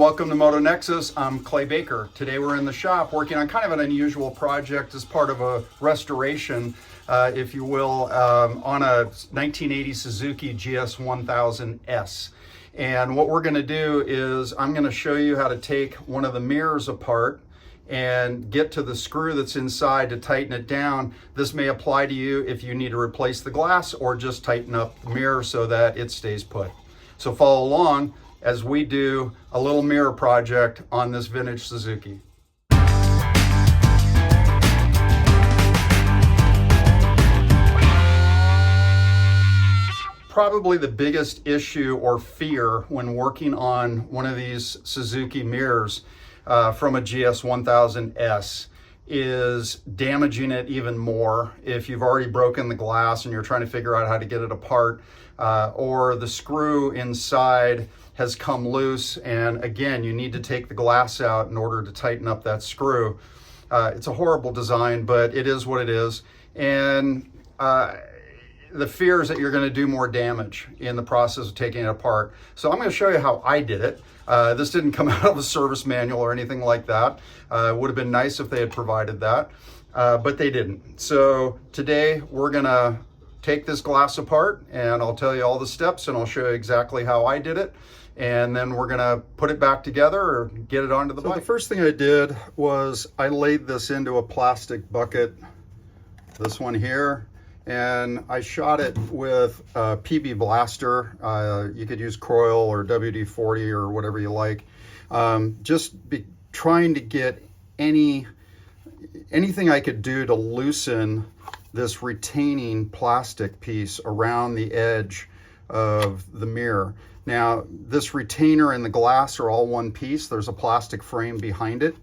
welcome to Motonexus. I'm Clay Baker. Today we're in the shop working on kind of an unusual project as part of a restoration, if you will, on a 1980 Suzuki GS1000S. And what we're going to do is I'm going to show you how to take one of the mirrors apart and get to the screw that's inside to tighten it down. This may apply to you if you need to replace the glass or just tighten up the mirror so that it stays put. So follow along as we do a little mirror project on this vintage Suzuki. Probably the biggest issue or fear when working on one of these Suzuki mirrors from a GS1000S is damaging it even more if you've already broken the glass and you're trying to figure out how to get it apart, or the screw inside has come loose and again you need to take the glass out in order to tighten up that screw. It's a horrible design, but it is what it is, and the fear is that you're going to do more damage in the process of taking it apart. So I'm going to show you how I did it. This didn't come out of a service manual or anything like that. It would have been nice if they had provided that, but they didn't. So today we're going to take this glass apart and I'll tell you all the steps and I'll show you exactly how I did it. And then we're gonna put it back together or get it onto the bike. The first thing I did was I laid this into a plastic bucket, this one here, and I shot it with a PB Blaster. You could use Coil or WD-40 or whatever you like. Trying to get anything I could do to loosen this retaining plastic piece around the edge of the mirror. Now, this retainer and the glass are all one piece. There's a plastic frame behind it.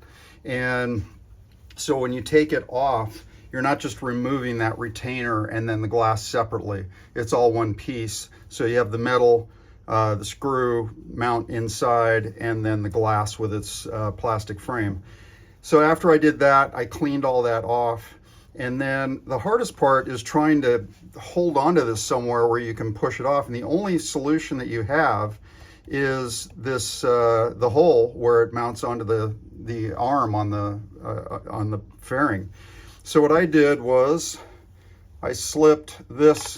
And so when you take it off, you're not just removing that retainer and then the glass separately. It's all one piece. So you have the metal, the screw mount inside, and then the glass with its plastic frame. So after I did that, I cleaned all that off. And then the hardest part is trying to hold onto this somewhere where you can push it off. And the only solution that you have is this, the hole where it mounts onto the arm on the fairing. So what I did was I slipped this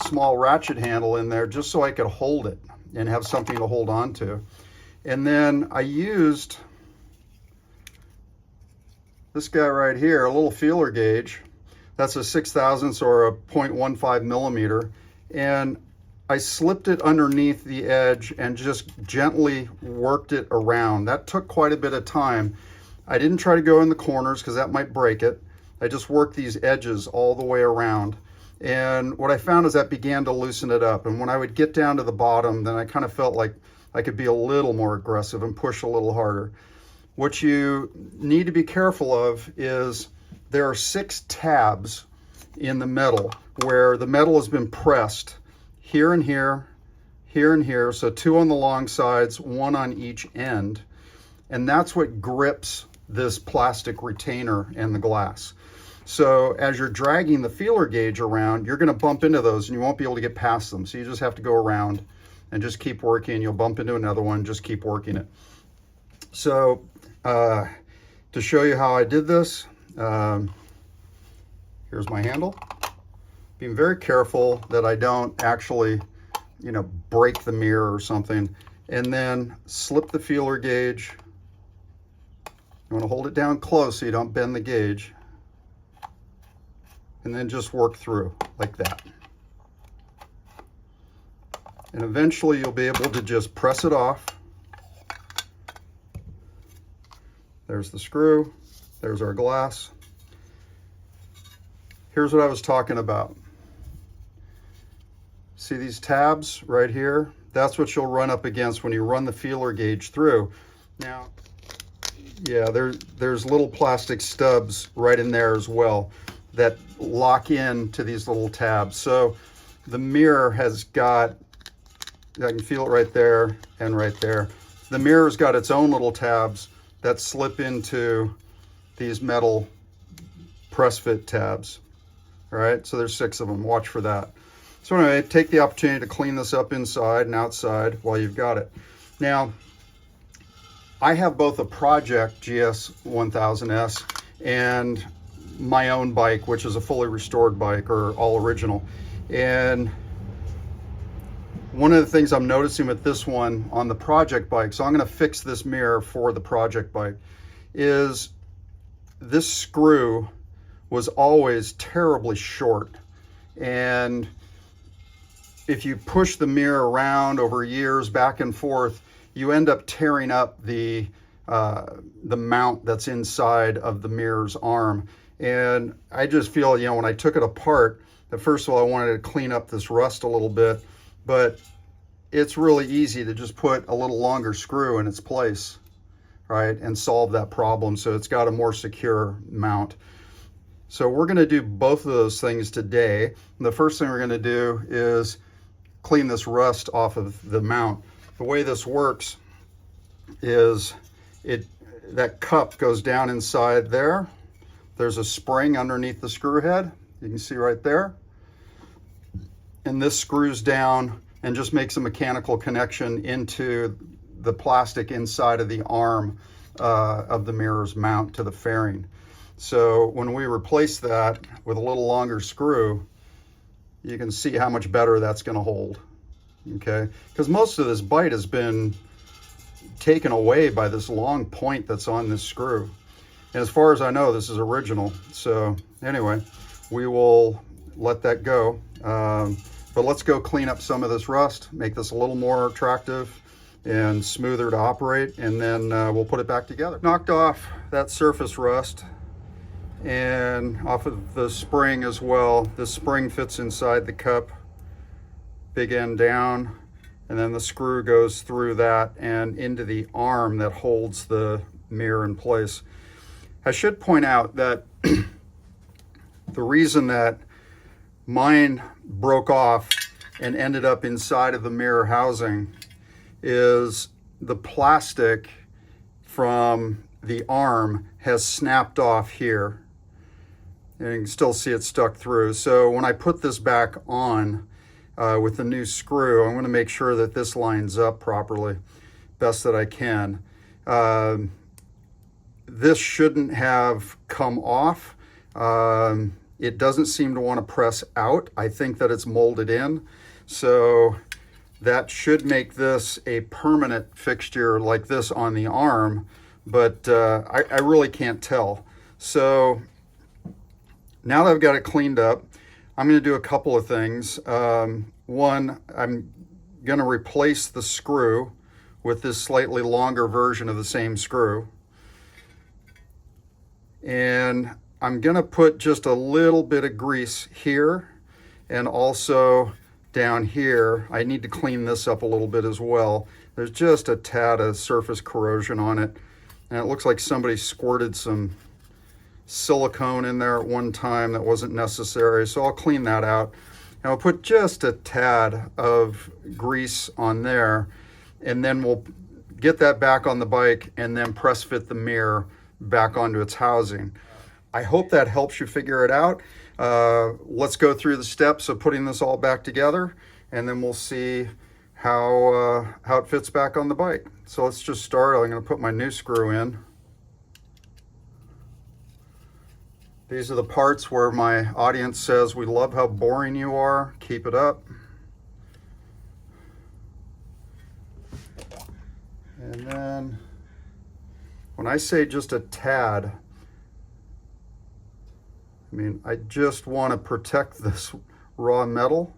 small ratchet handle in there just so I could hold it and have something to hold on to. And then I used this guy right here, a little feeler gauge. That's a 6/1000 or a 0.15 millimeter. And I slipped it underneath the edge and just gently worked it around. That took quite a bit of time. I didn't try to go in the corners because that might break it. I just worked these edges all the way around. And what I found is that began to loosen it up. And when I would get down to the bottom, then I kind of felt like I could be a little more aggressive and push a little harder. What you need to be careful of is there are 6 tabs in the metal where the metal has been pressed here and here, here and here. So 2 on the long sides, 1 on each end. And that's what grips this plastic retainer and the glass. So as you're dragging the feeler gauge around, you're going to bump into those and you won't be able to get past them. So you just have to go around and just keep working. You'll bump into another one, just keep working it. So to show you how I did this, here's my handle. Being very careful that I don't actually, break the mirror or something. And then slip the feeler gauge. You want to hold it down close so you don't bend the gauge. And then just work through like that. And eventually you'll be able to just press it off. There's the screw, there's our glass. Here's what I was talking about. See these tabs right here? That's what you'll run up against when you run the feeler gauge through. Now, yeah, there's little plastic stubs right in there as well that lock in to these little tabs. So the mirror has got, I can feel it right there and right there. The mirror's got its own little tabs that slip into these metal press fit tabs. All right, so there's 6 of them, watch for that. So anyway, take the opportunity to clean this up inside and outside while you've got it. Now, I have both a project GS1000S and my own bike, which is a fully restored bike or all original. And one of the things I'm noticing with this one on the project bike, so I'm going to fix this mirror for the project bike, is this screw was always terribly short. And if you push the mirror around over years back and forth, you end up tearing up the mount that's inside of the mirror's arm. And I just feel, you know, when I took it apart, that first of all, I wanted to clean up this rust a little bit, but it's really easy to just put a little longer screw in its place, right, and solve that problem. So it's got a more secure mount. So we're going to do both of those things today. And the first thing we're going to do is clean this rust off of the mount. The way this works is that cup goes down inside there. There's a spring underneath the screw head. You can see right there. And this screws down and just makes a mechanical connection into the plastic inside of the arm of the mirror's mount to the fairing. So when we replace that with a little longer screw, you can see how much better that's going to hold. Okay, because most of this bite has been taken away by this long point that's on this screw. And as far as I know, this is original. So anyway, we will let that go. But let's go clean up some of this rust, make this a little more attractive and smoother to operate, and then we'll put it back together. Knocked off that surface rust and off of the spring as well. The spring fits inside the cup, big end down, and then the screw goes through that and into the arm that holds the mirror in place. I should point out that the reason that mine broke off and ended up inside of the mirror housing is the plastic from the arm has snapped off here, and you can still see it stuck through. So when I put this back on with the new screw, I'm going to make sure that this lines up properly, best that I can. This shouldn't have come off. It doesn't seem to want to press out. I think that it's molded in. So that should make this a permanent fixture like this on the arm, but I really can't tell. So now that I've got it cleaned up, I'm going to do a couple of things. One, I'm going to replace the screw with this slightly longer version of the same screw. And I'm going to put just a little bit of grease here and also down here. I need to clean this up a little bit as well. There's just a tad of surface corrosion on it, and it looks like somebody squirted some silicone in there at one time that wasn't necessary, so I'll clean that out. And I'll put just a tad of grease on there, and then we'll get that back on the bike and then press fit the mirror back onto its housing. I hope that helps you figure it out. Let's go through the steps of putting this all back together, and then we'll see how it fits back on the bike. So let's just start. I'm going to put my new screw in. These are the parts where my audience says, "We love how boring you are. Keep it up." And then when I say just a tad, I mean, I just want to protect this raw metal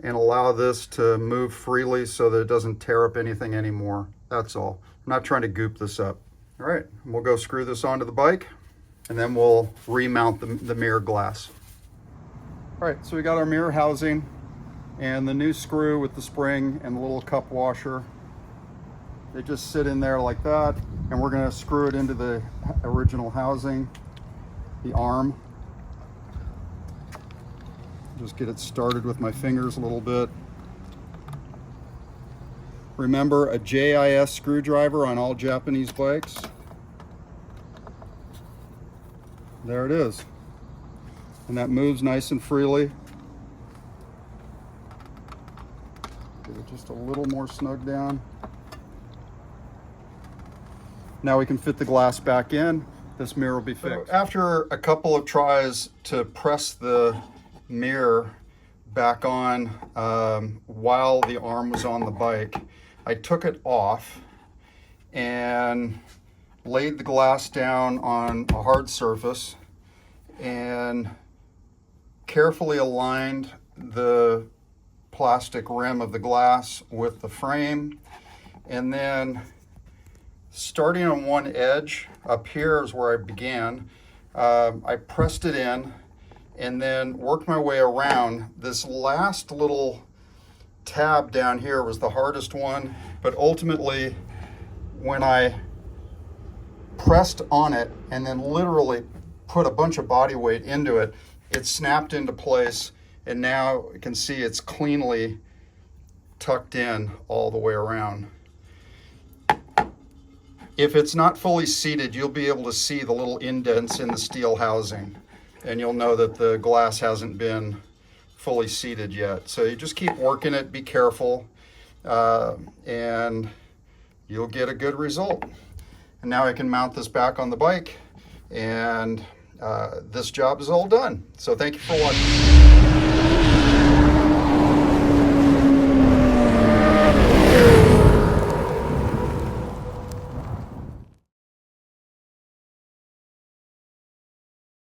and allow this to move freely so that it doesn't tear up anything anymore. That's all. I'm not trying to goop this up. All right, we'll go screw this onto the bike, and then we'll remount the mirror glass. All right, so we got our mirror housing and the new screw with the spring and the little cup washer. They just sit in there like that, and we're going to screw it into the original housing, the arm. Just get it started with my fingers a little bit. Remember, a JIS screwdriver on all Japanese bikes. There it is. And that moves nice and freely. Get it just a little more snug down. Now we can fit the glass back in. This mirror will be fixed. So after a couple of tries to press the mirror back on while the arm was on the bike, I took it off and laid the glass down on a hard surface and carefully aligned the plastic rim of the glass with the frame, and then starting on one edge up here is where I began. I pressed it in and then worked my way around. This last little tab down here was the hardest one, but ultimately when I pressed on it and then literally put a bunch of body weight into it, it snapped into place, and now you can see it's cleanly tucked in all the way around. If it's not fully seated, you'll be able to see the little indents in the steel housing, and you'll know that the glass hasn't been fully seated yet. So you just keep working it, be careful, and you'll get a good result. And now I can mount this back on the bike, and this job is all done. So thank you for watching.